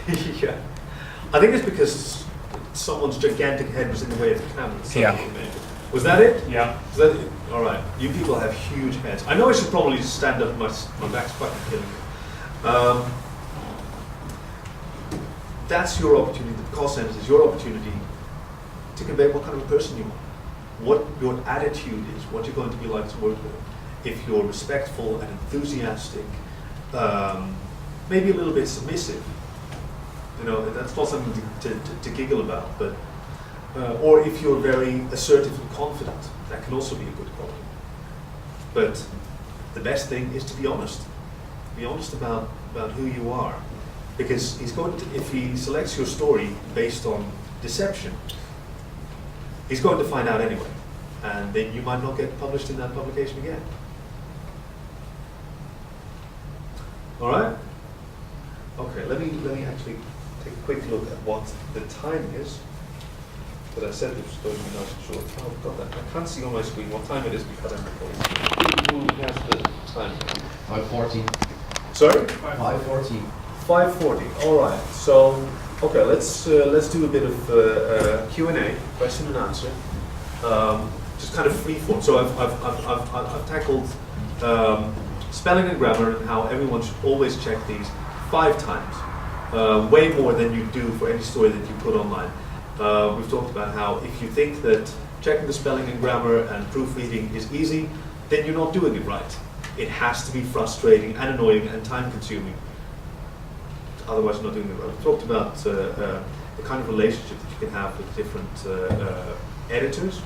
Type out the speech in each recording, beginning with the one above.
Yeah. I think it's because someone's gigantic head was in the way of the camera. Yeah. Was that it? Yeah. Is that it? All right. You people have huge heads. I know I should probably just stand up. My back's fucking killing me. That's your opportunity. The call center is your opportunity to convey what kind of a person you are, what your attitude is, what you're going to be like to work with. If you're respectful and enthusiastic, maybe a little bit submissive, you know, that's not something to giggle about, but or if you're very assertive and confident, that can also be a good quality. But the best thing is to be honest. Be honest about who you are, because he's going to, if he selects your story based on deception, he's going to find out anyway, and then you might not get published in that publication again. All right. Okay. Let me actually take a quick look at what the time is. But I said it was going to be nice and short. Oh, God, I can't see on my screen what time it is because I'm recording. Who has the time? 5:14. Sorry? 5:14. 5:40. All right. So, okay, let's do a bit of Q&A, question and answer. Just kind of free form. So I've tackled spelling and grammar and how everyone should always check these 5 times, way more than you do for any story that you put online. We've talked about how if you think that checking the spelling and grammar and proofreading is easy, then you're not doing it right. It has to be frustrating and annoying and time consuming. Otherwise you're not doing it right. We've talked about the kind of relationship that you can have with different editors,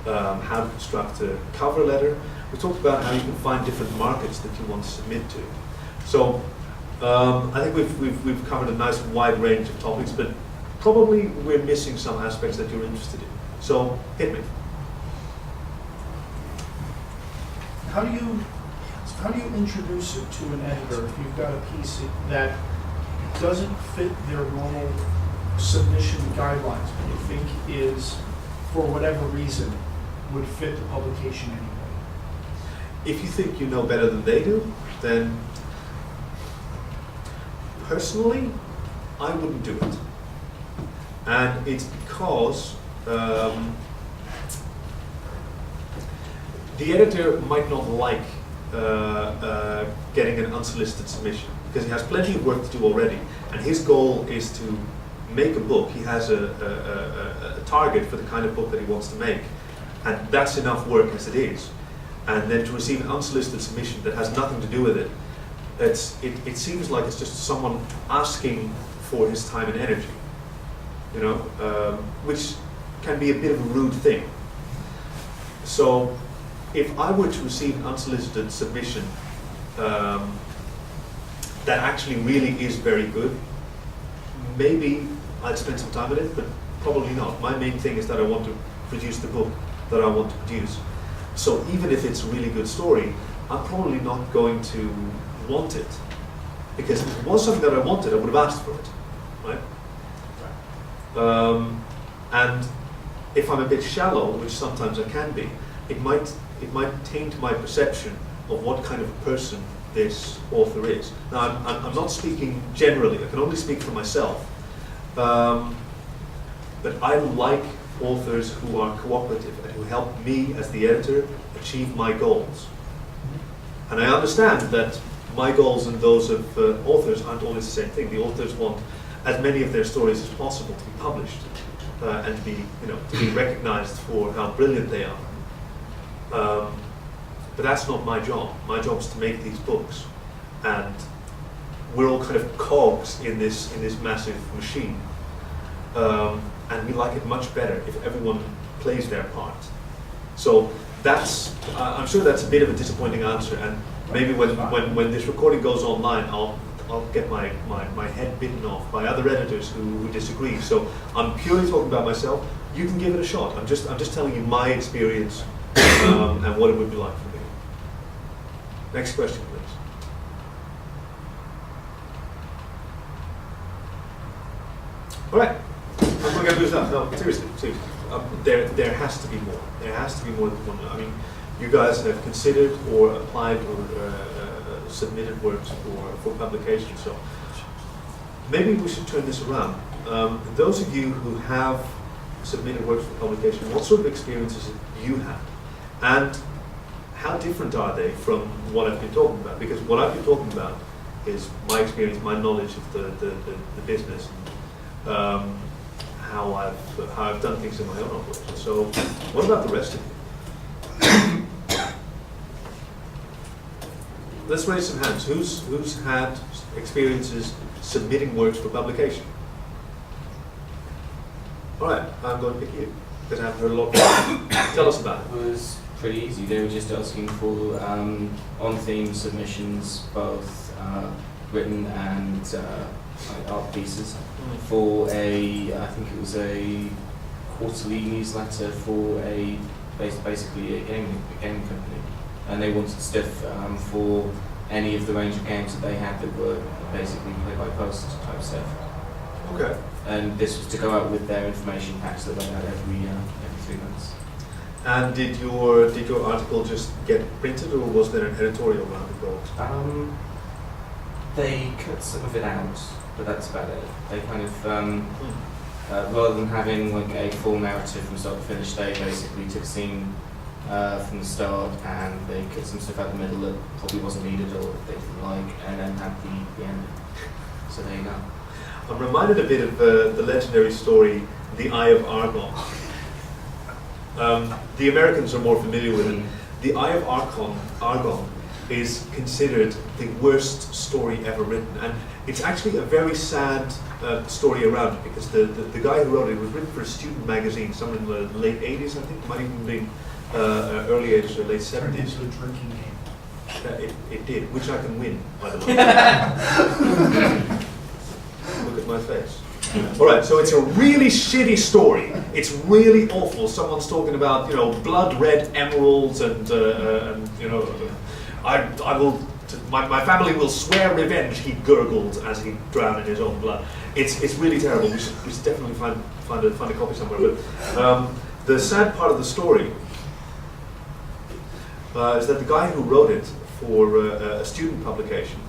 how to construct a cover letter. We talked about how you can find different markets that you want to submit to. So I think we've covered a nice wide range of topics, but probably we're missing some aspects that you're interested in. So hit me. How do you introduce it to an editor if you've got a piece that doesn't fit their normal submission guidelines, but you think is, for whatever reason, would fit the publication anyway? If you think you know better than they do, then personally, I wouldn't do it. And it's because the editor might not like getting an unsolicited submission, because he has plenty of work to do already, and his goal is to make a book. He has a target for the kind of book that he wants to make, and that's enough work as it is. And then to receive an unsolicited submission that has nothing to do with it, it seems like it's just someone asking for his time and energy, you know, which can be a bit of a rude thing. So if I were to receive an unsolicited submission that actually really is very good, maybe I'd spend some time with it, but probably not. My main thing is that I want to produce the book that I want to produce. So even if it's a really good story, I'm probably not going to want it, because if it was something that I wanted, I would have asked for it, right? And if I'm a bit shallow, which sometimes I can be, it might taint my perception of what kind of a person this author is. Now, I'm not speaking generally. I can only speak for myself. But I like authors who are cooperative and who help me as the editor achieve my goals. And I understand that my goals and those of authors aren't always the same thing. The authors want as many of their stories as possible to be published and to be recognized for how brilliant they are. But that's not my job. My job is to make these books, and we're all kind of cogs in this massive machine. And we like it much better if everyone plays their part. So that's, I'm sure that's a bit of a disappointing answer, and maybe when this recording goes online, I'll get my head bitten off by other editors who disagree. So I'm purely talking about myself. You can give it a shot. I'm just telling you my experience and what it would be like for me. Next question, please. All right. I'm not going to lose that. No, seriously. There has to be more. There has to be more than one. I mean, you guys have considered or applied or submitted works for publication. So maybe we should turn this around. Those of you who have submitted works for publication, what sort of experiences have you had? And how different are they from what I've been talking about? Because what I've been talking about is my experience, my knowledge of the business, how I've done things in my own operation. So what about the rest of you? Let's raise some hands. Who's had experiences submitting works for publication? All right, I'm going to pick you because I haven't heard a lot more. Tell us about it. It was pretty easy. They were just asking for on-theme submissions, both written and like art pieces, for I think it was a quarterly newsletter for basically a game company, and they wanted stuff for any of the range of games that they had that were basically play-by-post type stuff. Okay. And this was to go out with their information packs that went out every 3 months. And did your article just get printed, or was there an editorial around it? They cut some of it out, but that's about it. They kind of, rather than having like a full narrative from start to finish, they basically took a scene from the start and they cut some stuff out the middle that probably wasn't needed or they didn't like, and then had the end. So there you go. I'm reminded a bit of the legendary story, The Eye of Argon. The Americans are more familiar with it. The Eye of Argon is considered the worst story ever written, and it's actually a very sad story around it, because the guy who wrote it was written for a student magazine, somewhere in the late 80s, I think, might even be early 80s or late 70s. Turned into a drinking game. It did, which I can win, by the way. Look at my face. All right, so it's a really shitty story. It's really awful. Someone's talking about, blood red emeralds and I will. My family will swear revenge. He gurgled as he drowned in his own blood. It's really terrible. We should definitely find a copy somewhere. But the sad part of the story is that the guy who wrote it for a student publication.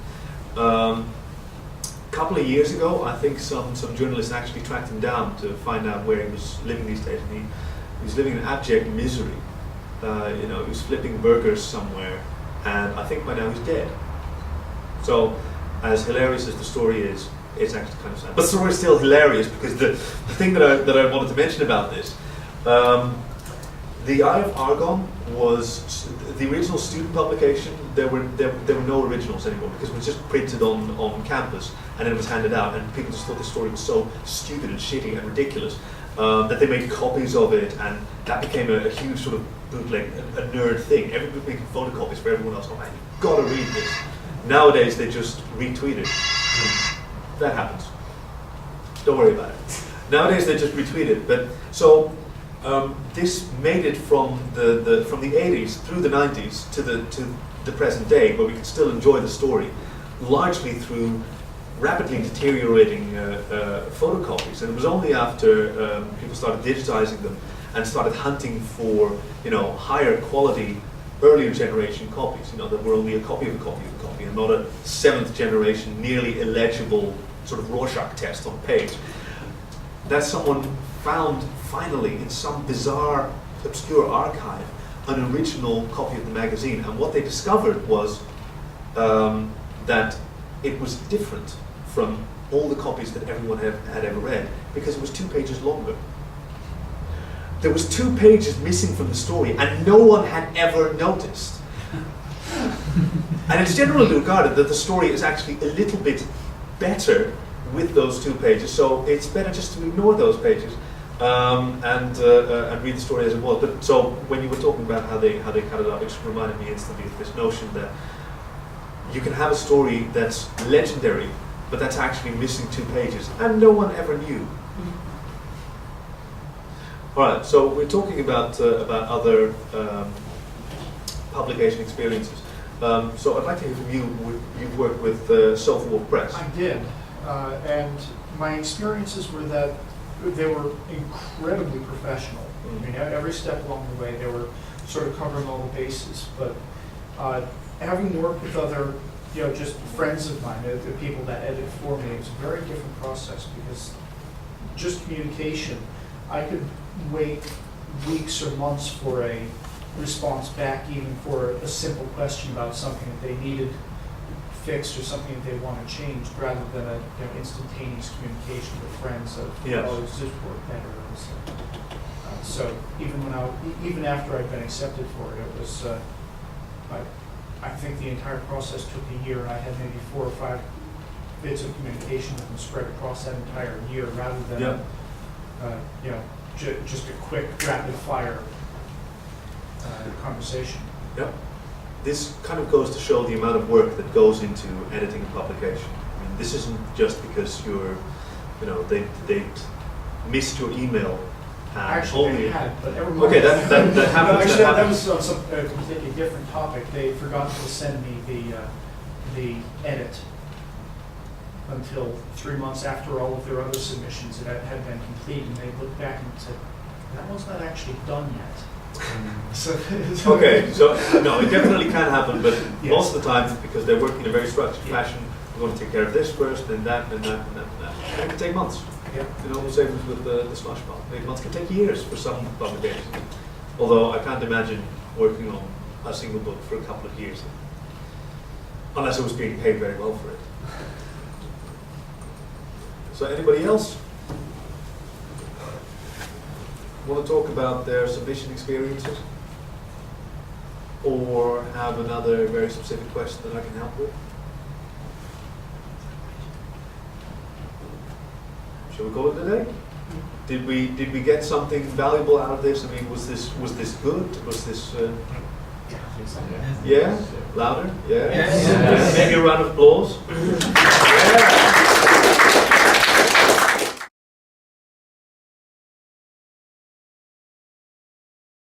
A couple of years ago, I think some journalists actually tracked him down to find out where he was living these days. And he was living in abject misery. He was flipping burgers somewhere, and I think by now he's dead. So, as hilarious as the story is, it's actually kind of sad. But the story is still hilarious, because the thing that I wanted to mention about this, The Eye of Argon was the original student publication. There were no originals anymore, because it was just printed on campus and then it was handed out, and people just thought the story was so stupid and shitty and ridiculous that they made copies of it, and that became a huge sort of bootleg, a nerd thing. Everybody was making photocopies for everyone else. Oh man, you've got to read this. Nowadays they just retweet it. That happens. Don't worry about it. Nowadays they just retweet it. But so. This made it from the 80s through the 90s to the present day, where we can still enjoy the story, largely through rapidly deteriorating photocopies. And it was only after people started digitizing them and started hunting for higher quality, earlier generation copies. That were only a copy of a copy of a copy, and not a 7th generation, nearly illegible sort of Rorschach test on page. That someone found finally in some bizarre, obscure archive an original copy of the magazine, and what they discovered was that it was different from all the copies that everyone had ever read, because it was 2 pages longer. There was 2 pages missing from the story, and no one had ever noticed. And it's generally regarded that the story is actually a little bit better with those 2 pages, so it's better just to ignore those pages and read the story as it was. But so when you were talking about how they cut it up, it just reminded me instantly of this notion that you can have a story that's legendary, but that's actually missing 2 pages, and no one ever knew. All right, so we're talking about other publication experiences. So I'd like to hear from you. You've worked with Self-Award Press. I did, and my experiences were that they were incredibly professional. I mean, every step along the way, they were sort of covering all the bases. But having worked with other just friends of mine, the people that edit for me, it's a very different process because just communication, I could wait weeks or months for a response back, even for a simple question about something that they needed fixed or something that they want to change, rather than a instantaneous communication with friends of, Yes. oh, does this work better? So even after I'd been accepted for it, it was, I think the entire process took a year, and I had maybe 4 or 5 bits of communication with them spread across that entire year, rather than, just a quick, rapid-fire conversation. Yep. This kind of goes to show the amount of work that goes into editing a publication. I mean, this isn't just because they missed your email. Actually, only they had, but every month. Okay, that happens. No, actually, that happens. was on a completely different topic. They forgot to send me the edit until 3 months after all of their other submissions had been complete, and they looked back and said, that one's not actually done yet. Okay, so no, it definitely can happen, but Yes. most of the time, because they work in a very structured fashion, we're going to take care of this first, then that, and that, and that, and that. And it can take months. Yeah. Same as with the Smash Bomb. 8 months can take years for some publications. Although I can't imagine working on a single book for a couple of years, unless I was being paid very well for it. So anybody else want to talk about their submission experiences? Or have another very specific question that I can help with? Shall we call it a day? Did we get something valuable out of this? I mean, was this good? Was this yeah? Louder? Yeah? Yes. Maybe a round of applause? Yeah.